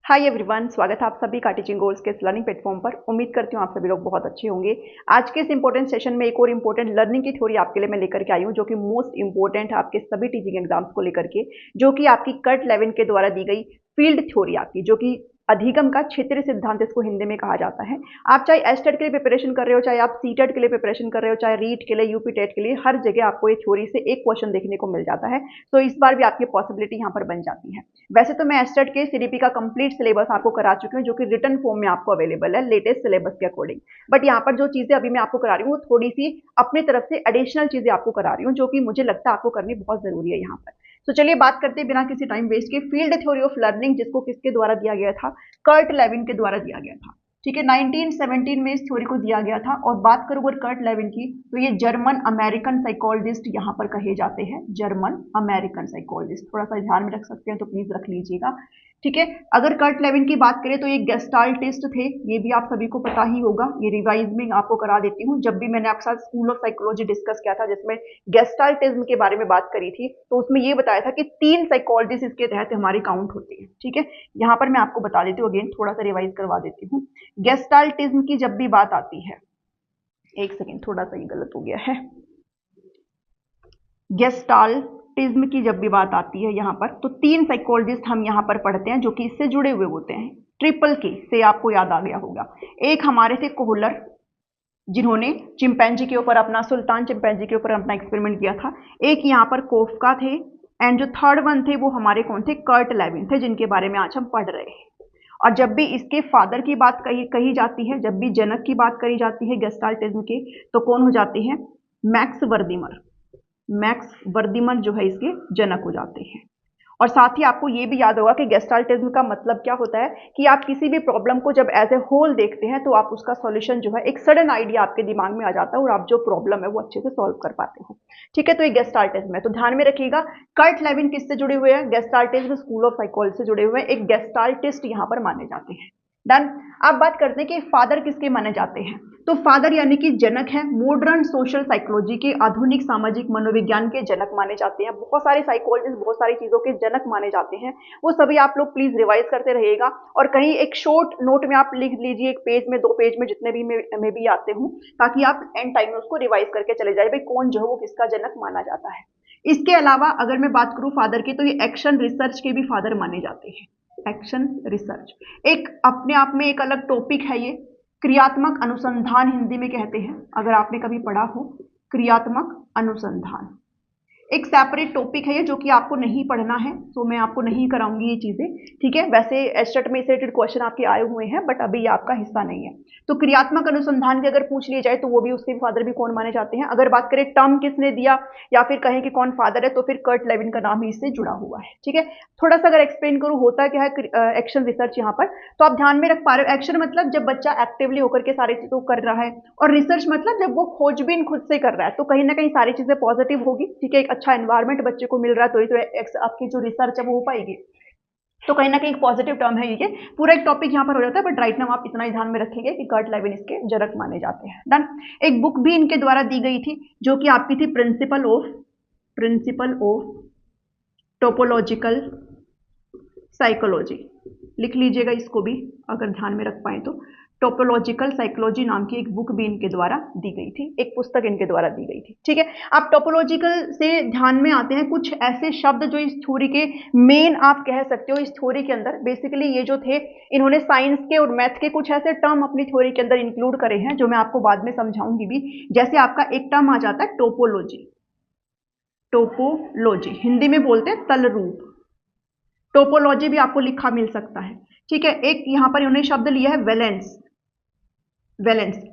Hi everyone, स्वागत है आप सभी का टीचिंग गोल्स के लर्निंग प्लेटफॉर्म पर। उम्मीद करती हूँ आप सभी लोग बहुत अच्छे होंगे। आज के इस इंपॉर्टेंट सेशन में एक और इंपॉर्टेंट लर्निंग की थ्योरी आपके लिए मैं लेकर के आई हूँ, जो कि मोस्ट इंपॉर्टेंट है आपके सभी टीचिंग एग्जाम्स को लेकर के, जो कि आपकी कट 11 के द्वारा दी गई फील्ड थ्योरी आपकी, जो कि अधिगम का क्षेत्रीय सिद्धांत इसको हिंदी में कहा जाता है। आप चाहे एसटेट के लिए प्रिपरेशन कर रहे हो, चाहे आप सीटेट के लिए प्रिपरेशन कर रहे हो, चाहे रीट के लिए, यूपी टेट के लिए, हर जगह आपको ये थ्योरी से एक क्वेश्चन देखने को मिल जाता है। तो इस बार भी आपकी पॉसिबिलिटी यहाँ पर बन जाती है। वैसे तो मैं एसटेट के सीडीपी का कंप्लीट सिलेबस आपको करा चुकी हूँ, जो कि रिटन फॉर्म में आपको अवेलेबल है लेटेस्ट सिलेबस के अकॉर्डिंग। बट यहाँ पर जो चीजें अभी मैं आपको करा रही हूँ, वो थोड़ी सी अपनी तरफ से एडिशनल चीजें आपको करा रही हूँ, जो कि मुझे लगता है आपको करनी बहुत जरूरी है यहाँ पर। तो चलिए बात करते हैं बिना किसी टाइम वेस्ट के फील्ड थ्योरी ऑफ लर्निंग, जिसको किसके द्वारा दिया गया था? कर्ट लेविन के द्वारा दिया गया था। ठीक है, 1917 में इस थ्योरी को दिया गया था। और बात करूं अगर कर्ट लेविन की, तो ये जर्मन अमेरिकन साइकोलॉजिस्ट यहाँ पर कहे जाते हैं, जर्मन अमेरिकन साइकोलॉजिस्ट। थोड़ा सा ध्यान में रख सकते हैं तो प्लीज रख लीजिएगा। ठीक है, अगर कर्ट लेविन की बात करें तो ये गेस्टाल्टिस्ट थे, ये भी आप सभी को पता ही होगा। ये रिवाइज में आपको करा देती हूँ। जब भी मैंने आपके साथ स्कूल ऑफ साइकोलॉजी डिस्कस किया था, जिसमें गेस्टाल्टिज्म के बारे में बात करी थी, तो उसमें ये बताया था कि 3 साइकोलॉजिस्ट इसके तहत हमारी काउंट होती है। ठीक है, यहाँ पर मैं आपको बता देती हूँ, अगेन थोड़ा सा रिवाइज करवा देती हूँ। गेस्टाल्टिज्म की जब भी बात आती है, एक सेकेंड, थोड़ा सा ये गलत हो गया है। गेस्टाल्टिज्म की जब भी बात आती है यहाँ पर, तो 3 साइकोलॉजिस्ट हम यहाँ पर पढ़ते हैं, जो कि इससे जुड़े हुए होते हैं। ट्रिपल के से आपको याद आ गया होगा। एक हमारे थे कोहलर, जिन्होंने चिंपैंजी के ऊपर अपना, सुल्तान चिंपैंजी के ऊपर अपना एक्सपेरिमेंट किया था। एक यहाँ पर कोफका थे, एंड जो थर्ड वन थे वो हमारे कौन थे? कर्ट लेविन थे, जिनके बारे में आज हम पढ़ रहे हैं। और जब भी इसके फादर की बात कही जाती है, जब भी जनक की बात करी जाती है गेस्टाल्टिज्म के, तो कौन हो जाते हैं? मैक्स वर्दिमर। मैक्स वर्दिमर जो है इसके जनक हो जाते हैं। और साथ ही आपको ये भी याद होगा कि गेस्टाल्टिज्म का मतलब क्या होता है, कि आप किसी भी प्रॉब्लम को जब एज ए होल देखते हैं, तो आप उसका सॉल्यूशन जो है, एक सडन आइडिया आपके दिमाग में आ जाता है और आप जो प्रॉब्लम है वो अच्छे से सॉल्व कर पाते हो। ठीक है, तो ये गेस्टाल्टिज्म है। तो ध्यान में रखिएगा, कर्ट लेविन किससे जुड़े हुए हैं? गेस्टाल्टिज्म स्कूल ऑफ साइकोलॉजी से जुड़े हुए हैं। एक गेस्टाल्टिस्ट यहाँ पर माने जाते हैं। डन। अब बात करते हैं कि फादर किसके माने जाते हैं। तो फादर यानी कि जनक है, मॉडर्न सोशल साइकोलॉजी के, आधुनिक सामाजिक मनोविज्ञान के जनक माने जाते हैं। बहुत सारे साइकोलॉजिस्ट बहुत सारी चीजों के जनक माने जाते हैं। वो सभी आप लोग प्लीज रिवाइज करते रहिएगा। और कहीं एक शॉर्ट नोट में आप लिख लीजिए, 1 पेज में, 2 पेज में, जितने भी में भी आते हूँ, ताकि आप एंड टाइम में उसको रिवाइज करके चले जाए, भाई कौन जो है वो किसका जनक माना जाता है। इसके अलावा अगर मैं बात करूं फादर की, तो ये एक्शन रिसर्च के भी फादर माने जाते हैं। एक्शन रिसर्च एक अपने आप में एक अलग टॉपिक है। ये क्रियात्मक अनुसंधान हिंदी में कहते हैं, अगर आपने कभी पढ़ा हो। क्रियात्मक अनुसंधान एक सेपरेट टॉपिक है ये, जो कि आपको नहीं पढ़ना है, तो मैं आपको नहीं कराऊंगी ये चीजें। ठीक है, वैसे एस्टेट में रिलेटेड क्वेश्चन आपके आए हुए हैं, बट अभी ये आपका हिस्सा नहीं है। तो क्रियात्मक अनुसंधान की अगर पूछ लिया जाए, तो वो भी, उसके फादर भी कौन माने जाते हैं। अगर बात करें टर्म किसने दिया, या फिर कहें कि कौन फादर है, तो फिर कर्ट लेविन का नाम ही इससे जुड़ा हुआ है। ठीक है, थोड़ा सा अगर एक्सप्लेन करूं, होता क्या है एक्शन रिसर्च यहाँ पर, तो आप ध्यान में रख पा रहे हो। एक्शन मतलब जब बच्चा एक्टिवली होकर के सारी चीजों कर रहा है, और रिसर्च मतलब जब वो खोजबीन खुद से कर रहा है, तो कहीं ना कहीं सारी चीजें पॉजिटिव होगी। ठीक है, एक अच्छा एनवायरमेंट बच्चे को मिल रहा है, तो ये तो आपकी जो रिसर्च है वो हो पाएगी। तो कहीं ना कहीं एक पॉजिटिव टर्म है ये। पूरा एक टॉपिक यहाँ पर हो जाता है, बट राइट नाउ आप इतना ही ध्यान में रखेंगे कि कर्ट लेविन इसके जनक माने जाते हैं। डन। एक बुक भी इनके द्वारा दी गई थी, जो कि आपकी थी प्रिंसिपल ऑफ टोपोलॉजिकल साइकोलॉजी। लिख लीजिएगा इसको भी, अगर ध्यान में रख पाए तो। टोपोलॉजिकल साइकोलॉजी नाम की एक बुक भी इनके द्वारा दी गई थी, एक पुस्तक इनके द्वारा दी गई थी। ठीक है, आप टोपोलॉजिकल से ध्यान में आते हैं कुछ ऐसे शब्द जो इस थ्योरी के मेन, आप कह सकते हो इस थ्योरी के अंदर बेसिकली ये जो थे, इन्होंने साइंस के और मैथ के कुछ ऐसे टर्म अपनी थ्योरी के अंदर इंक्लूड करे हैं, जो मैं आपको बाद में समझाऊंगी भी। जैसे आपका एक टर्म आ जाता है टोपोलॉजी। टोपोलॉजी हिंदी में बोलते हैं तल रूप। टोपोलॉजी भी आपको लिखा मिल सकता है। ठीक है, एक यहां पर इन्होंने शब्द लिया है वैलेंस।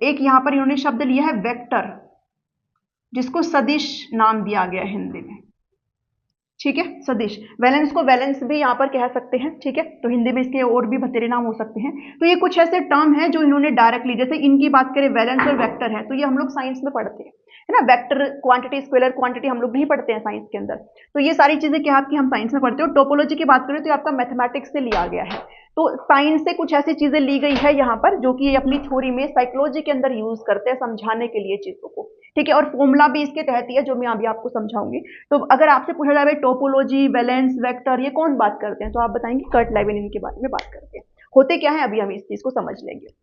एक यहां पर इन्होंने शब्द लिया है वेक्टर, जिसको सदिश नाम दिया गया हिंदी में। ठीक है, सदिश। वैलेंस को वैलेंस भी यहां पर कह सकते हैं। ठीक है, तो हिंदी में इसके और भी बतेरे नाम हो सकते हैं। तो ये कुछ ऐसे टर्म है जो इन्होंने डायरेक्टली, जैसे इनकी बात करें वैलेंस और वेक्टर है, तो ये हम लोग साइंस में पढ़ते हैं, है ना। वेक्टर क्वांटिटी, स्केलर क्वांटिटी हम लोग नहीं पढ़ते हैं साइंस के अंदर। तो ये सारी चीजें क्या आपकी हम साइंस में पढ़ते हो। टोपोलॉजी की बात करें तो आपका मैथमेटिक्स से लिया गया है। तो साइंस से कुछ ऐसी चीजें ली गई है यहाँ पर, जो कि अपनी थ्योरी में साइकोलॉजी के अंदर यूज करते हैं समझाने के लिए चीजों को। ठीक है, और फॉर्मूला भी इसके तहत ही है, जो मैं अभी आपको समझाऊंगी। तो अगर आपसे पूछा जाए टोपोलॉजी, वैलेंस, वेक्टर, ये कौन बात करते हैं, तो आप बताएंगे कर्ट लेविन इनके बारे में बात करते हैं। होते क्या है अभी हम इस चीज को समझ लेंगे।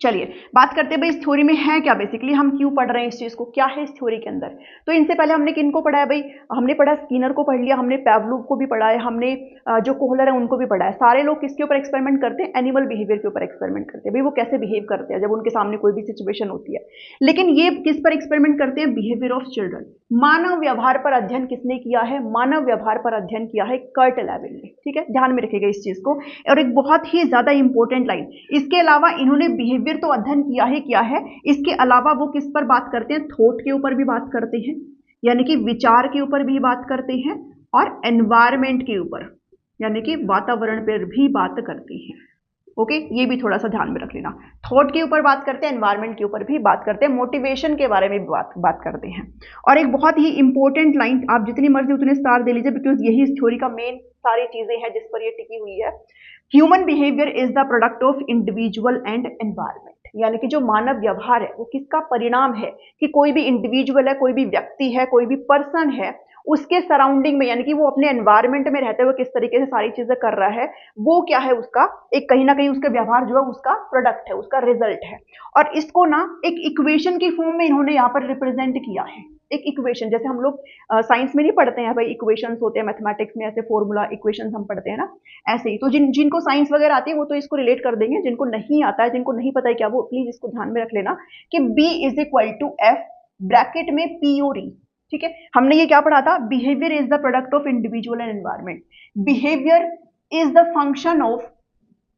चलिए बात करते हैं भाई इस थ्योरी में है क्या, बेसिकली हम क्यों पढ़ रहे हैं इस चीज को, क्या है इस थ्योरी के अंदर। तो इनसे पहले हमने किनको पढ़ा है भाई, हमने पढ़ा स्किनर को पढ़ लिया, हमने पैवलोव को भी पढ़ा है, हमने जो कोहलर है उनको भी पढ़ा है। सारे लोग किसके ऊपर एक्सपेरिमेंट करते हैं, एनिमल बिहेवियर के ऊपर एक्सपेरिमेंट करते हैं, भाई वो कैसे बिहेव करते हैं जब उनके सामने कोई भी सिचुएशन होती है। लेकिन ये किस पर एक्सपेरिमेंट करते हैं, बिहेवियर ऑफ चिल्ड्रन। मानव व्यवहार पर अध्ययन किसने किया है, मानव व्यवहार पर अध्ययन किया है कर्ट लेविन ने, ठीक है, ध्यान में रखिएगा इस चीज को। और एक बहुत ही ज्यादा इंपॉर्टेंट लाइन, इसके अलावा इन्होंने बिहेवियर तो अध्ययन किया है, इसके अलावा वो किस पर बात करते हैं, थॉट के ऊपर भी बात करते हैं, यानी कि विचार के ऊपर भी बात करते हैं, और एनवायरमेंट के ऊपर यानी कि वातावरण पर भी बात करते हैं। ओके, ये भी थोड़ा सा ध्यान में रख लेना। थॉट के ऊपर बात करते हैं, एनवायरमेंट के ऊपर भी बात करते हैं, मोटिवेशन के बारे में भी बात करते हैं। और एक बहुत ही इंपॉर्टेंट लाइन, आप जितनी मर्जी उतने स्टार दे लीजिए, बिकॉज यही इस थ्योरी का मेन सारी चीजें हैं जिस पर ये टिकी हुई है। Human behaviour is the product of individual and environment, यानी कि जो मानव व्यवहार है वो किसका परिणाम है, कि कोई भी इंडिविजुअल है, कोई भी व्यक्ति है, कोई भी पर्सन है, उसके सराउंडिंग में यानी कि वो अपने एनवायरमेंट में रहते हुए किस तरीके से सारी चीजें कर रहा है, वो क्या है उसका एक कहीं ना कहीं उसका व्यवहार जो है उसका प्रोडक्ट है, उसका रिजल्ट है। और इसको ना एक इक्वेशन की फॉर्म में इन्होंने यहाँ पर रिप्रेजेंट किया है। एक इक्वेशन, जैसे हम लोग साइंस में नहीं पढ़ते हैं भाई, इक्वेशंस होते हैं मैथमेटिक्स में, ऐसे फॉर्मूला इक्वेशंस हम पढ़ते हैं ना, ऐसे ही। तो जिनको साइंस वगैरह आती है वो तो इसको रिलेट कर देंगे, जिनको नहीं आता है, जिनको नहीं पता है क्या, वो प्लीज इसको ध्यान में रख लेना कि B is equal to F bracket में P और E, ठीक है। हमने ये क्या पढ़ा था, behaviour is the product of individual and environment. Behaviour is the function of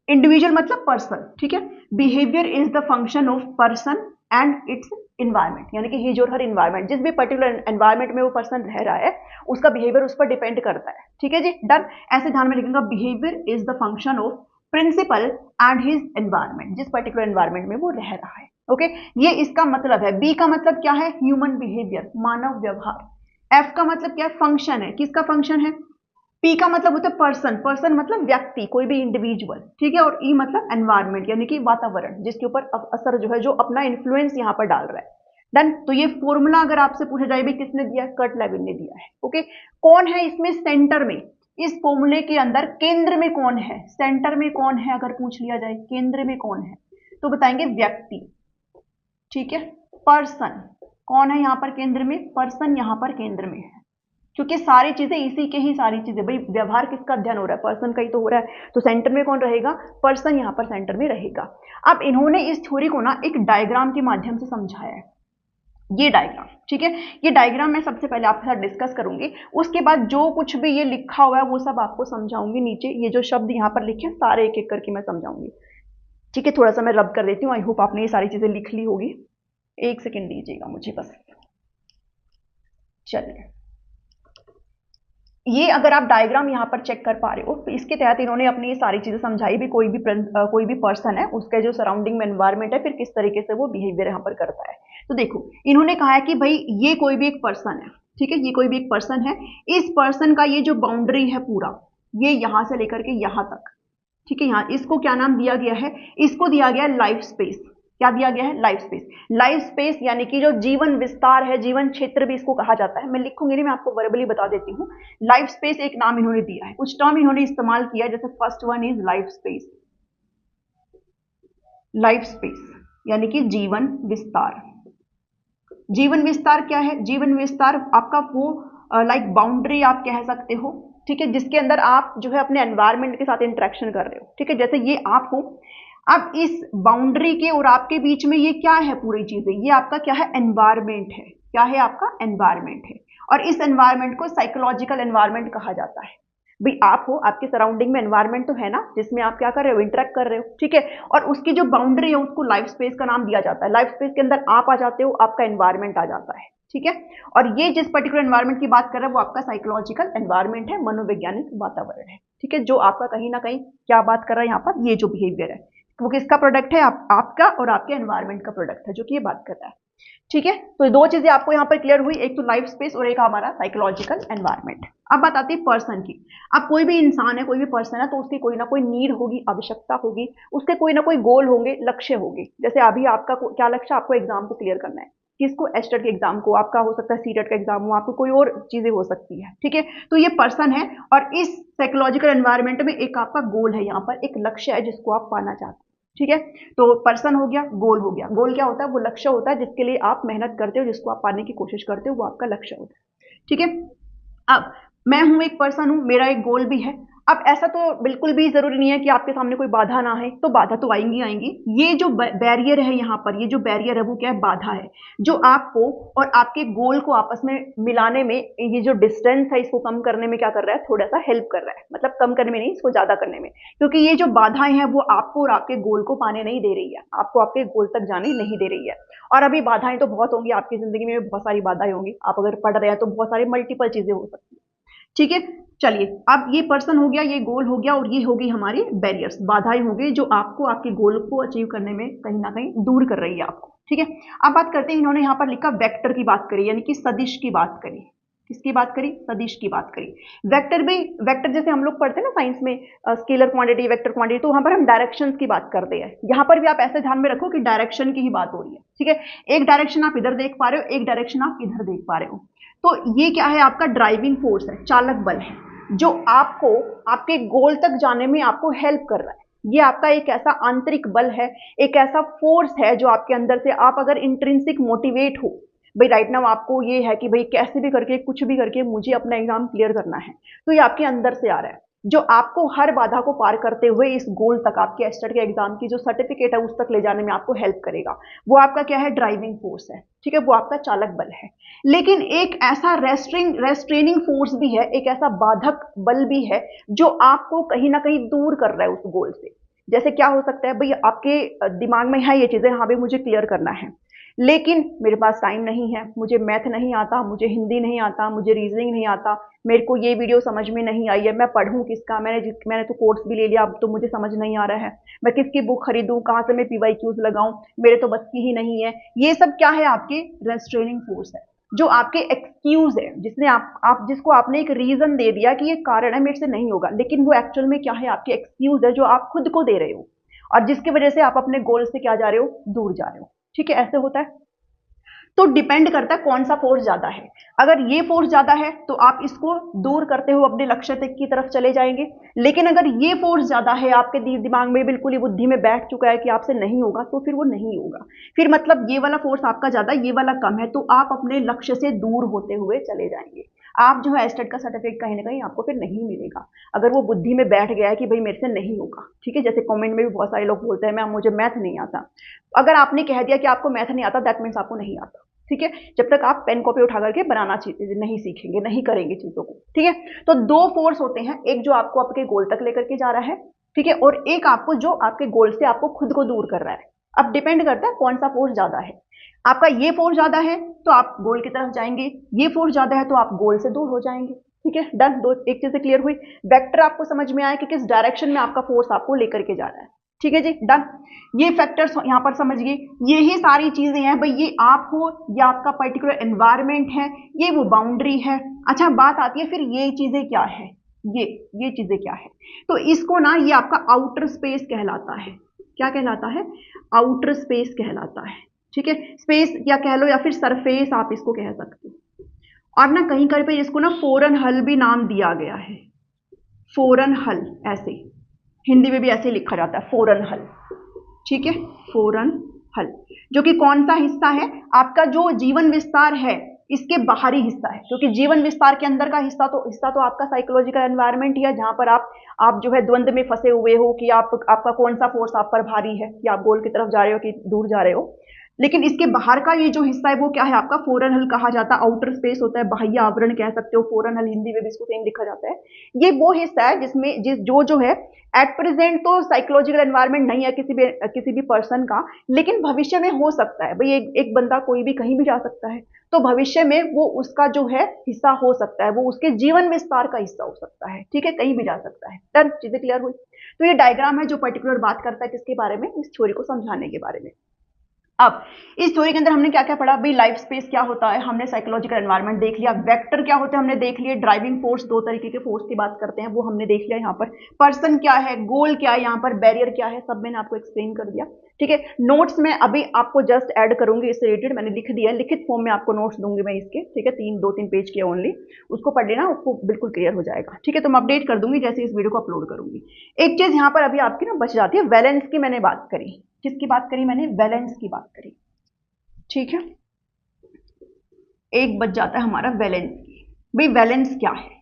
individual मतलब पर्सन, ठीक है। Behaviour is the function of person and it's environment, यानी कि हिज और हर इन्वायरमेंट, जिस भी पर्टिकुलर एनवायरमेंट में वो पर्सन रह रहा है उसका बिहेवियर उस पर डिपेंड करता है, ठीक है जी, डन। ऐसे ध्यान में रखिएगा, behaviour is the function of principal and his environment, जिस पर्टिकुलर एनवायरमेंट में वो रह रहा है। ओके, ये इसका मतलब है। बी का मतलब क्या है, ह्यूमन बिहेवियर, मानव व्यवहार। एफ का मतलब क्या है, फंक्शन है, किसका फंक्शन है। पी का मतलब होता है पर्सन, पर्सन मतलब व्यक्ति, कोई भी इंडिविजुअल, ठीक है। और ई मतलब एनवायरमेंट, यानी कि वातावरण, जिसके ऊपर असर जो है, जो अपना इन्फ्लुएंस यहाँ पर डाल रहा है। डन। तो ये फॉर्मूला अगर आपसे पूछा जाए भी किसने दिया है, कर्ट लेविन ने दिया है। ओके, कौन है इसमें सेंटर में, इस फॉर्मूले के अंदर केंद्र में कौन है, सेंटर में कौन है, अगर पूछ लिया जाए केंद्र में कौन है तो बताएंगे व्यक्ति, ठीक है। पर्सन कौन है यहाँ पर केंद्र में, पर्सन यहाँ पर केंद्र में है, क्योंकि सारी चीजें इसी के ही सारी चीजें, भाई व्यवहार किसका अध्ययन हो रहा है, पर्सन का ही तो हो रहा है, तो सेंटर में कौन रहेगा, पर्सन यहाँ पर सेंटर में रहेगा। अब इन्होंने इस थ्योरी को ना एक डायग्राम के माध्यम से समझाया है, ये डायग्राम, ठीक है। ये डायग्राम मैं सबसे पहले आपके साथ डिस्कस करूंगी, उसके बाद जो कुछ भी ये लिखा हुआ है वो सब आपको समझाऊंगी। नीचे ये जो शब्द यहाँ पर लिखे हैं सारे एक एक करके मैं समझाऊंगी, ठीक है। थोड़ा सा मैं रब कर देती हूँ, आई होप आपने ये सारी चीजें लिख ली होगी। एक सेकेंड दीजिएगा मुझे बस। चलिए, ये अगर आप डायग्राम यहाँ पर चेक कर पा रहे हो तो इसके तहत इन्होंने अपनी ये सारी चीजें समझाई भी, कोई भी पर्सन है उसके जो सराउंडिंग में एनवायरमेंट है, फिर किस तरीके से वो बिहेवियर यहाँ पर करता है। तो देखो, इन्होंने कहा है कि भाई ये कोई भी एक पर्सन है, ठीक है, ये कोई भी एक पर्सन है, इस पर्सन का ये जो बाउंड्री है पूरा, ये यहां से लेकर के यहां तक, ठीक है। यहाँ इसको क्या नाम दिया गया है, इसको दिया गया है लाइफ स्पेस। क्या दिया गया है, लाइफ स्पेस। लाइफ स्पेस यानी कि जो जीवन विस्तार है, जीवन क्षेत्र भी इसको कहा जाता है। मैं लिखूंगी नहीं, मैं आपको वर्बली बता देती हूँ। लाइफ स्पेस एक नाम इन्होंने दिया है, कुछ टर्म इन्होंने इस्तेमाल किया, जैसे first one is life space. Life space यानी कि जीवन विस्तार। जीवन विस्तार क्या है, जीवन विस्तार आपका वो लाइक बाउंड्री आप कह सकते हो, ठीक है, जिसके अंदर आप जो है अपने एनवायरमेंट के साथ इंटरेक्शन कर रहे हो, ठीक है। जैसे ये आप हो, अब इस बाउंड्री के और आपके बीच में ये क्या है, पूरी चीजें, ये आपका क्या है, एनवायरमेंट है। क्या है आपका, एनवायरमेंट है। और इस एनवायरमेंट को साइकोलॉजिकल एनवायरमेंट कहा जाता है। भाई आप हो, आपके सराउंडिंग में एनवायरमेंट तो है ना, जिसमें आप क्या कर रहे हो, इंटरेक्ट कर रहे हो, ठीक है। और उसकी जो बाउंड्री है उसको लाइफ स्पेस का नाम दिया जाता है। लाइफ स्पेस के अंदर आप आ जाते हो, आपका एनवायरमेंट आ जाता है, ठीक है। और ये जिस पर्टिकुलर एनवायरमेंट की बात कर रहे हैं वो आपका साइकोलॉजिकल एनवायरमेंट है, मनोवैज्ञानिक वातावरण है, ठीक है, जो आपका कहीं ना कहीं क्या बात कर रहा है यहाँ पर, ये जो बिहेवियर है वो किसका प्रोडक्ट है, आपका और आपके एनवायरमेंट का प्रोडक्ट है, जो कि ये बात कर रहा है, ठीक है। तो दो चीजें आपको यहाँ पर क्लियर हुई, एक तो लाइफ स्पेस और एक हमारा साइकोलॉजिकल एनवायरमेंट। अब बात आती है पर्सन की। अब कोई भी इंसान है, कोई भी पर्सन है, तो उसकी कोई ना कोई नीड होगी, आवश्यकता होगी, उसके कोई ना कोई गोल होंगे, लक्ष्य होंगे। जैसे अभी आपका क्या लक्ष्य, आपको एग्जाम को क्लियर करना है, किसको, एस्टेट के एग्जाम को, आपका हो सकता है सीटेट का एग्जाम हो, आपको कोई और चीजें हो सकती है, ठीक है। तो ये पर्सन है और इस साइकोलॉजिकल एनवायरनमेंट में एक आपका गोल है, यहाँ पर एक लक्ष्य है जिसको आप पाना चाहते हैं, ठीक है। तो पर्सन हो गया, गोल हो गया। गोल क्या होता है, वो लक्ष्य होता है जिसके लिए आप मेहनत करते हो, जिसको आप पाने की कोशिश करते हो, वो आपका लक्ष्य होता है, ठीक है। अब मैं हूं, एक पर्सन हूं, मेरा एक गोल भी है। अब ऐसा तो बिल्कुल भी जरूरी नहीं है कि आपके सामने कोई बाधा ना है, तो बाधा तो आएंगी आएंगी। ये जो बैरियर है यहाँ पर, ये जो बैरियर है वो क्या है, बाधा है, जो आपको और आपके गोल को आपस में मिलाने में, ये जो डिस्टेंस है इसको कम करने में क्या कर रहा है, थोड़ा सा हेल्प कर रहा है। मतलब कम करने में नहीं, इसको ज्यादा करने में, क्योंकि ये जो बाधाएं हैं वो आपको और आपके गोल को पाने नहीं दे रही है, आपको आपके गोल तक जाने नहीं दे रही है। और अभी बाधाएं तो बहुत होंगी आपकी जिंदगी में, बहुत सारी बाधाएं होंगी। आप अगर पढ़ रहे हैं तो बहुत सारी मल्टीपल चीजें हो सकती है, ठीक है। चलिए, अब ये पर्सन हो गया, ये गोल हो गया, और ये होगी हमारी बैरियर्स, बाधाएं हो गई जो आपको आपके गोल को अचीव करने में कहीं ना कहीं दूर कर रही है आपको, ठीक है। अब बात करते हैं, इन्होंने यहाँ पर लिखा वेक्टर की बात करी, यानी कि सदिश की बात करी। किसकी बात करी, सदिश की बात करी। वेक्टर भी, वेक्टर जैसे हम लोग पढ़ते हैं ना साइंस में, स्केलर क्वांटिटी, वेक्टर क्वांटिटी, तो वहां पर हम डायरेक्शंस की बात करते हैं। यहाँ पर भी आप ऐसे ध्यान में रखो कि डायरेक्शन की ही बात हो रही है, ठीक है। एक डायरेक्शन आप इधर देख पा रहे हो, एक डायरेक्शन आप इधर देख पा रहे हो। तो ये क्या है, आपका ड्राइविंग फोर्स है, चालक बल है, जो आपको आपके गोल तक जाने में आपको हेल्प कर रहा है। ये आपका एक ऐसा आंतरिक बल है, एक ऐसा फोर्स है जो आपके अंदर से, आप अगर इंट्रिंसिक मोटिवेट हो, भाई राइट नाउ आपको ये है कि भाई कैसे भी करके, कुछ भी करके मुझे अपना एग्जाम क्लियर करना है, तो ये आपके अंदर से आ रहा है, जो आपको हर बाधा को पार करते हुए इस गोल तक, आपके एस्टेट के एग्जाम की जो सर्टिफिकेट है उस तक ले जाने में आपको हेल्प करेगा। वो आपका क्या है, ड्राइविंग फोर्स है, ठीक है, वो आपका चालक बल है। लेकिन एक ऐसा रेस्ट्रेनिंग फोर्स भी है, एक ऐसा बाधक बल भी है जो आपको कहीं ना कहीं दूर कर रहा है उस गोल से। जैसे क्या हो सकता है, भाई आपके दिमाग में है ये चीजें, हाँ भाई मुझे क्लियर करना है, लेकिन मेरे पास टाइम नहीं है, मुझे मैथ नहीं आता, मुझे हिंदी नहीं आता, मुझे रीजनिंग नहीं आता, मेरे को ये वीडियो समझ में नहीं आई है, मैं पढ़ूं किसका, मैंने तो कोर्स भी ले लिया, अब तो मुझे समझ नहीं आ रहा है, मैं किसकी बुक खरीदूं, कहाँ से मैं PYQs लगाऊं, मेरे तो बस की ही नहीं है। ये सब क्या है, आपके रेस्ट्रेनिंग फोर्स है, जो आपके एक्सक्यूज है, जिसने आप जिसको आपने एक रीजन दे दिया कि ये कारण है, मेरे से नहीं होगा, लेकिन वो एक्चुअल में क्या है, आपके एक्सक्यूज है जो आप खुद को दे रहे हो, और जिसकी वजह से आप अपने गोल से क्या जा रहे हो, दूर जा रहे हो, ठीक है। ऐसे होता है। तो डिपेंड करता है कौन सा फोर्स ज्यादा है। अगर ये फोर्स ज्यादा है तो आप इसको दूर करते हुए अपने लक्ष्य तक की तरफ चले जाएंगे, लेकिन अगर ये फोर्स ज्यादा है, आपके दिमाग में बिल्कुल ही बुद्धि में बैठ चुका है कि आपसे नहीं होगा, तो फिर वो नहीं होगा। फिर मतलब ये वाला फोर्स आपका ज्यादा, ये वाला कम है, तो आप अपने लक्ष्य से दूर होते हुए चले जाएंगे। आप जो है एस्टेट का सर्टिफिकेट कहीं ना कहीं आपको फिर नहीं मिलेगा, अगर वो बुद्धि में बैठ गया है कि भाई मेरे से नहीं होगा, ठीक है। जैसे कमेंट में भी बहुत सारे लोग बोलते हैं मैम मुझे मैथ नहीं आता। अगर आपने कह दिया कि आपको मैथ नहीं आता, दैट मीन्स आपको नहीं आता, ठीक है। जब तक आप पेन कॉपी उठा करके बनाना नहीं सीखेंगे, नहीं करेंगे चीजों को, ठीक है। तो दो फोर्स होते हैं, एक जो आपको आपके गोल तक लेकर के जा रहा है, ठीक है, और एक आपको जो आपके गोल से आपको खुद को दूर कर रहा है। अब डिपेंड करता है कौन सा फोर्स ज्यादा है। आपका ये फोर्स ज्यादा है तो आप गोल की तरफ जाएंगे, ये फोर्स ज्यादा है तो आप गोल से दूर हो जाएंगे, ठीक है। डन, दो एक चीज क्लियर हुई। वेक्टर आपको समझ में आया कि किस डायरेक्शन में आपका फोर्स आपको लेकर के जा रहा है, ठीक है जी, डन। ये फैक्टर्स यहां पर समझिए, यही सारी चीजें हैं भाई, ये आप हो, ये आपका पर्टिकुलर एनवायरमेंट है, ये वो बाउंड्री है। अच्छा, बात आती है फिर ये चीजें क्या है, ये चीजें क्या है, तो इसको ना ये आपका आउटर स्पेस कहलाता है। क्या कहलाता है, आउटर स्पेस कहलाता है, ठीक है। स्पेस या कह लो, या फिर सरफेस आप इसको कह सकते हो। और ना कहीं कहीं पे इसको ना फोरन हल भी नाम दिया गया है, फोरन हल, ऐसे हिंदी में भी ऐसे लिखा जाता है, फोरन हल, ठीक है, फोरन हल, जो कि कौन सा हिस्सा है, आपका जो जीवन विस्तार है इसके बाहरी हिस्सा है, क्योंकि जीवन विस्तार के अंदर का हिस्सा तो आपका साइकोलॉजिकल एनवायरनमेंट ही है, जहां पर आप जो है द्वंद में फंसे हुए हो कि आपका कौन सा फोर्स आप पर भारी है, कि आप गोल की तरफ जा रहे हो कि दूर जा रहे हो। लेकिन इसके बाहर का ये जो हिस्सा है वो क्या है, आपका फोरन हल कहा जाता है, आउटर स्पेस होता है, बाह्य आवरण कह सकते हो, फोरन हल हिंदी में भी इसको सेम लिखा जाता है। ये वो हिस्सा है जिसमें जो है एट प्रेजेंट तो साइकोलॉजिकल एनवायरनमेंट नहीं है किसी भी पर्सन का, लेकिन भविष्य में हो सकता है भाई, एक बंदा कोई भी कहीं भी जा सकता है, तो भविष्य में वो उसका जो है हिस्सा हो सकता है, वो उसके जीवन विस्तार का हिस्सा हो सकता है, ठीक है, कहीं भी जा सकता है। डन, चीजें क्लियर हुई। तो ये डायग्राम है जो पर्टिकुलर बात करता है किसके बारे में, इस थ्योरी को समझाने के बारे में। अब इस थ्योरी के अंदर हमने क्या क्या पढ़ा भाई, लाइफ स्पेस क्या होता है, हमने साइकोलॉजिकल एनवायरनमेंट देख लिया, वेक्टर क्या होते हैं हमने देख लिया, ड्राइविंग फोर्स, दो तरीके के फोर्स की बात करते हैं वो हमने देख लिया, यहाँ पर पर्सन क्या है, गोल क्या है, यहाँ पर बैरियर क्या है, सब मैंने आपको एक्सप्लेन कर दिया। ठीक है, नोट्स में अभी आपको जस्ट ऐड करूंगी इससे रिलेटेड, मैंने लिख दिया है, लिखित फॉर्म में आपको नोट्स दूंगी मैं इसके। ठीक है, 2-3 पेज के ओनली, उसको पढ़ लेना, उसको बिल्कुल क्लियर हो जाएगा। ठीक है, तो मैं अपडेट कर दूंगी जैसे इस वीडियो को अपलोड करूंगी। एक चीज यहाँ पर अभी आपकी ना बच जाती है, वैलेंस की मैंने बात करी, किसकी बात करी मैंने, वैलेंस की बात करी। ठीक है, एक बच जाता है हमारा वैलेंस की। भाई वैलेंस क्या है,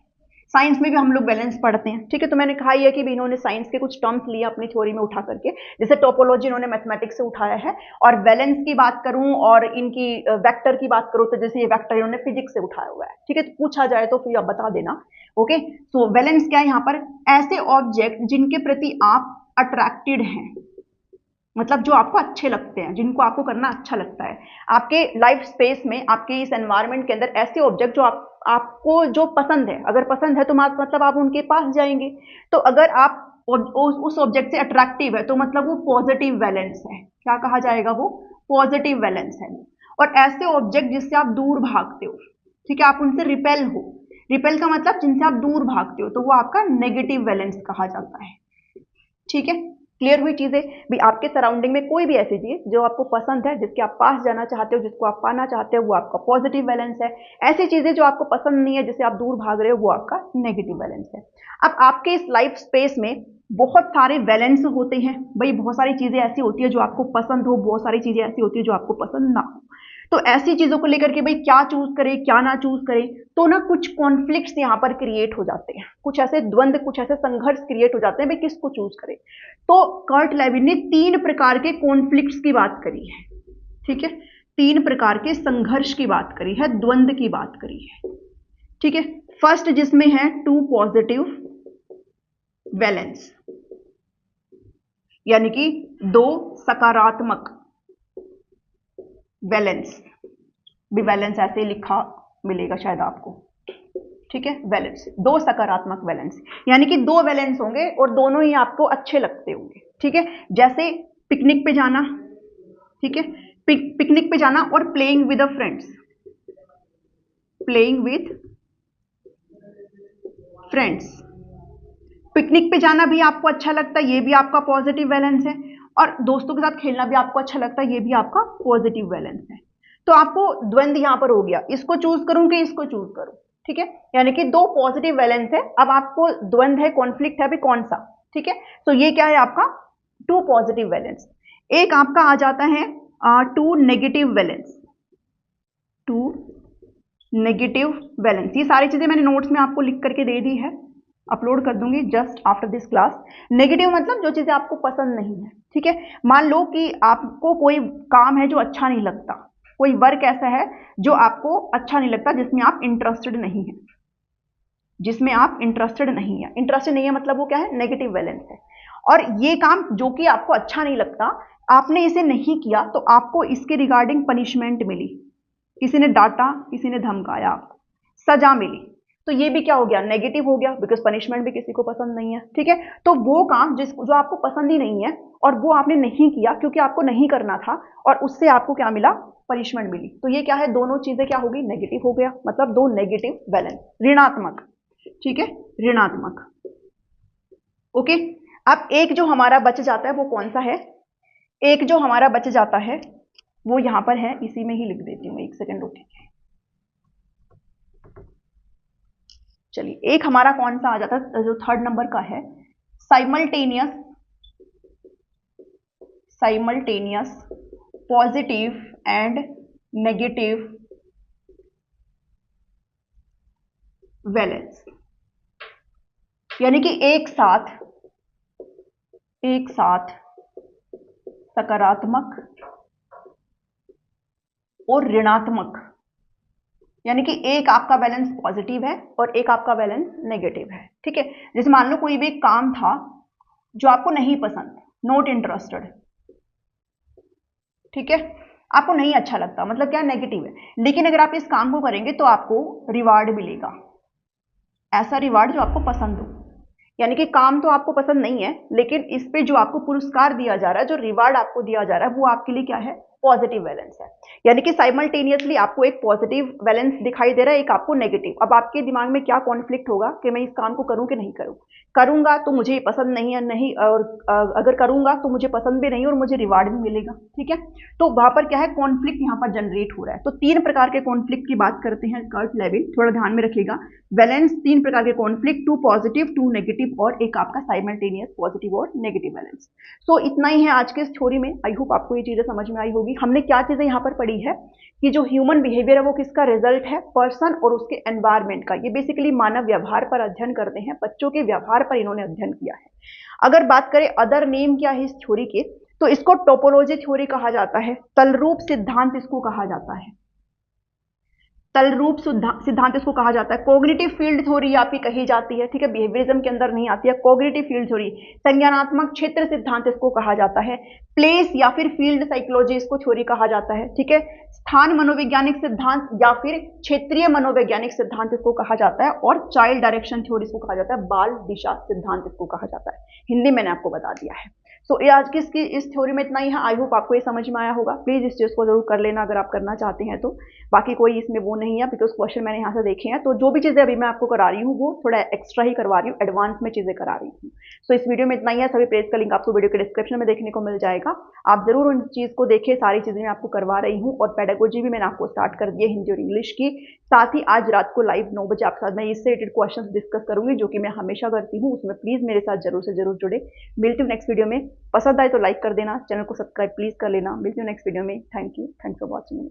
साइंस में भी हम लोग वैलेंस पढ़ते हैं। ठीक है, तो मैंने कहा ही है कि इन्होंने साइंस के कुछ टर्म्स लिए अपनी थ्योरी में उठा करके, जैसे टोपोलॉजी इन्होंने मैथमेटिक्स से उठाया है, और वैलेंस की बात करूं और इनकी वेक्टर की बात करूं तो जैसे ये वेक्टर इन्होंने फिजिक्स से उठाया हुआ है। ठीक है, तो पूछा जाए तो फिर आप बता देना। ओके, सो वैलेंस क्या है, यहाँ पर ऐसे ऑब्जेक्ट जिनके प्रति आप अट्रैक्टेड हैं, मतलब जो आपको अच्छे लगते हैं, जिनको आपको करना अच्छा लगता है, आपके लाइफ स्पेस में, आपके इस एनवायरनमेंट के अंदर ऐसे ऑब्जेक्ट जो आपको जो पसंद है, अगर पसंद है तो मतलब आप उनके पास जाएंगे। तो अगर आप उस ऑब्जेक्ट से अट्रैक्टिव है तो मतलब वो पॉजिटिव वैलेंस है। क्या कहा जाएगा, वो पॉजिटिव वैलेंस है। और ऐसे ऑब्जेक्ट जिससे आप दूर भागते हो, ठीक है, आप उनसे रिपेल हो, रिपेल का मतलब जिनसे आप दूर भागते हो, तो वो आपका नेगेटिव वैलेंस कहा जाता है। ठीक है, क्लियर हुई चीजें भी। आपके सराउंडिंग में कोई भी ऐसी चीज जो आपको पसंद है, जिसके आप पास जाना चाहते हो, जिसको आप पाना चाहते हो, वो आपका पॉजिटिव वैलेंस है। ऐसी चीजें जो आपको पसंद नहीं है, जिसे आप दूर भाग रहे हो, वो आपका नेगेटिव वैलेंस है। अब आपके इस लाइफ स्पेस में बहुत सारे वैलेंस होते हैं भाई, बहुत सारी चीजें ऐसी होती है जो आपको पसंद हो, बहुत सारी चीजें ऐसी होती है जो आपको पसंद ना हो। तो ऐसी चीजों को लेकर के भाई क्या चूज करें क्या ना चूज करें, तो ना कुछ कॉन्फ्लिक्ट्स यहाँ पर क्रिएट हो जाते हैं, कुछ ऐसे द्वंद्व, कुछ ऐसे संघर्ष क्रिएट हो जाते हैं भाई किसको चूज करें। तो कर्ट लेविन ने 3 प्रकार के कॉन्फ्लिक्ट्स की बात करी है। ठीक है, 3 प्रकार के संघर्ष की बात करी है, द्वंद्व की बात करी है। ठीक है, फर्स्ट जिसमें है 2 पॉजिटिव वैलेंस, यानी कि 2 सकारात्मक वैलेंस, भी वैलेंस ऐसे लिखा मिलेगा शायद आपको। ठीक है, वैलेंस, 2 सकारात्मक वैलेंस, यानी कि 2 वैलेंस होंगे और दोनों ही आपको अच्छे लगते होंगे। ठीक है, जैसे पिकनिक पे जाना, ठीक है, पिकनिक पे जाना और playing with the friends, playing with friends, picnic पे जाना भी आपको अच्छा लगता है, ये भी आपका पॉजिटिव वैलेंस है, और दोस्तों के साथ खेलना भी आपको अच्छा लगता है, ये भी आपका पॉजिटिव वैलेंस है। तो आपको द्वंद्व यहां पर हो गया, इसको चूज करूं कि इसको चूज करूं। ठीक है, यानी कि 2 पॉजिटिव वैलेंस है, अब आपको द्वंद्व है, कॉन्फ्लिक्ट है भी कौन सा। ठीक है, तो ये क्या है आपका 2 पॉजिटिव वैलेंस। एक आपका आ जाता है 2 नेगेटिव वैलेंस, 2 नेगेटिव वैलेंस। ये सारी चीजें मैंने नोट्स में आपको लिख करके दे दी है, अपलोड कर दूंगी just after this class. Negative मतलब जो चीजें आपको पसंद नहीं है। ठीक है, मान लो कि आपको कोई काम है जो अच्छा नहीं लगता, कोई वर्क ऐसा है जो आपको अच्छा नहीं लगता, जिसमें आप इंटरेस्टेड नहीं है, जिसमें आप इंटरेस्टेड नहीं है, इंटरेस्टेड नहीं है मतलब वो क्या है, नेगेटिव वैलेंस है। और ये काम जो कि आपको अच्छा नहीं लगता, आपने इसे नहीं किया तो आपको इसके रिगार्डिंग पनिशमेंट मिली, किसी ने डांटा, किसी ने धमकाया, आपको सजा मिली, तो ये भी क्या हो गया, नेगेटिव हो गया, बिकॉज पनिशमेंट भी किसी को पसंद नहीं है। ठीक है, तो वो काम जो आपको पसंद ही नहीं है और वो आपने नहीं किया क्योंकि आपको नहीं करना था, और उससे आपको क्या मिला, पनिशमेंट मिली, तो ये क्या है, दोनों चीजें क्या होगी, नेगेटिव हो गया, मतलब 2 नेगेटिव वैलेंस, ऋणात्मक। ठीक है, ऋणात्मक। ओके, अब एक जो हमारा बच जाता है वो कौन सा है, एक जो हमारा बच जाता है वो यहां पर है, इसी में ही लिख देती हूं, 1 सेकेंड रुकिए। चलिए, एक हमारा कौन सा आ जाता है, जो 3rd नंबर का है, simultaneous positive and negative valence, यानी कि एक साथ सकारात्मक और ऋणात्मक, यानी कि एक आपका बैलेंस पॉजिटिव है और एक आपका बैलेंस नेगेटिव है। ठीक है, जैसे मान लो कोई भी एक काम था जो आपको नहीं पसंद, नॉट इंटरेस्टेड, ठीक है, आपको नहीं अच्छा लगता, मतलब क्या, नेगेटिव है, लेकिन अगर आप इस काम को करेंगे तो आपको रिवार्ड मिलेगा, ऐसा रिवार्ड जो आपको पसंद हो, यानी कि काम तो आपको पसंद नहीं है, लेकिन इस पे जो आपको पुरस्कार दिया जा रहा है, जो रिवार्ड आपको दिया जा रहा है, वो आपके लिए क्या है, पॉजिटिव वैलेंस है, यानी कि साइमल्टेनियसली आपको एक पॉजिटिव वैलेंस दिखाई दे रहा है, एक आपको नेगेटिव। अब आपके दिमाग में क्या कॉन्फ्लिक्ट होगा कि मैं इस काम को करूं कि नहीं करूं, करूंगा तो मुझे पसंद नहीं है, नहीं, और अगर करूंगा तो मुझे पसंद भी नहीं और मुझे रिवार्ड भी मिलेगा, ठीक है। तो वहां पर क्या है, कॉन्फ्लिक्ट यहाँ पर जनरेट हो रहा है। तो 3 प्रकार के कॉन्फ्लिक्ट की बात करते हैं कर्ट लेविन, थोड़ा ध्यान में रखिएगा। वैलेंस 3 प्रकार के कॉन्फ्लिक्ट, 2 पॉजिटिव 2 नेगेटिव और एक आपका साइमल्टेनियस पॉजिटिव और नेगेटिव वैलेंस। सो इतना ही है आज के इस थ्योरी में। आई होप आपको ये चीजें समझ में आई होगी। हमने क्या चीजें यहाँ पर पढ़ी है कि जो ह्यूमन बिहेवियर है वो किसका रिजल्ट है, पर्सन और उसके एनवायरमेंट का। ये बेसिकली मानव व्यवहार पर अध्ययन करते हैं, बच्चों के व्यवहार पर इन्होंने अध्ययन किया है। अगर बात करें अदर नेम क्या है इस थ्योरी के, तो इसको टोपोलॉजी थ्योरी कहा जाता है, तलरूप सिद्धांत इसको कहा जाता है, तलरूप सिद्धांत इसको कहा जाता है। कॉग्निटिव फील्ड थ्योरी आपकी कही जाती है, ठीक है, बिहेवियरिज्म के अंदर नहीं आती है। कॉग्निटिव फील्ड थ्योरी, संज्ञानात्मक क्षेत्र सिद्धांत इसको कहा जाता है। प्लेस या फिर फील्ड साइकोलॉजी इसको थ्योरी कहा जाता है, ठीक है। स्थान मनोवैज्ञानिक सिद्धांत या फिर क्षेत्रीय मनोवैज्ञानिक सिद्धांत इसको कहा जाता है। और चाइल्ड डायरेक्शन थ्योरी इसको कहा जाता है, बाल दिशा सिद्धांत इसको कहा जाता है। हिंदी मैंने आपको बता दिया है। सो ये आज की इस थ्योरी में इतना ही है। आई होप आपको ये समझ में आया होगा। प्लीज इस चीज को जरूर कर लेना अगर आप करना चाहते हैं तो। बाकी कोई इसमें वो नहीं है, बिकॉज क्वेश्चन मैंने यहाँ से देखे हैं। तो जो भी चीजें अभी मैं आपको करा रही हूँ वो थोड़ा एक्स्ट्रा ही करवा रही हूँ, एडवांस में चीजें करा रही हूँ। सो इस वीडियो में इतना ही है। सभी पेज का लिंक आपको वीडियो के डिस्क्रिप्शन में देखने को मिल जाएगा। आप जरूर उन चीज को देखिए, सारी चीजें मैं आपको करवा रही हूँ। और पेडागोजी भी मैंने आपको स्टार्ट कर दी है, हिंदी और इंग्लिश की। साथ ही आज रात को लाइव 9 बजे आपके साथ मैं इससे रिलेटेड क्वेश्चन डिस्कस करूंगी, जो कि मैं हमेशा करती हूँ। उसमें प्लीज मेरे साथ जरूर से जरूर जुड़े। मिलती हूँ नेक्स्ट वीडियो में। पसंद आए तो लाइक कर देना, चैनल को सब्सक्राइब प्लीज कर लेना। मिलती हूँ नेक्स्ट वीडियो में। Thank you, thanks for watching.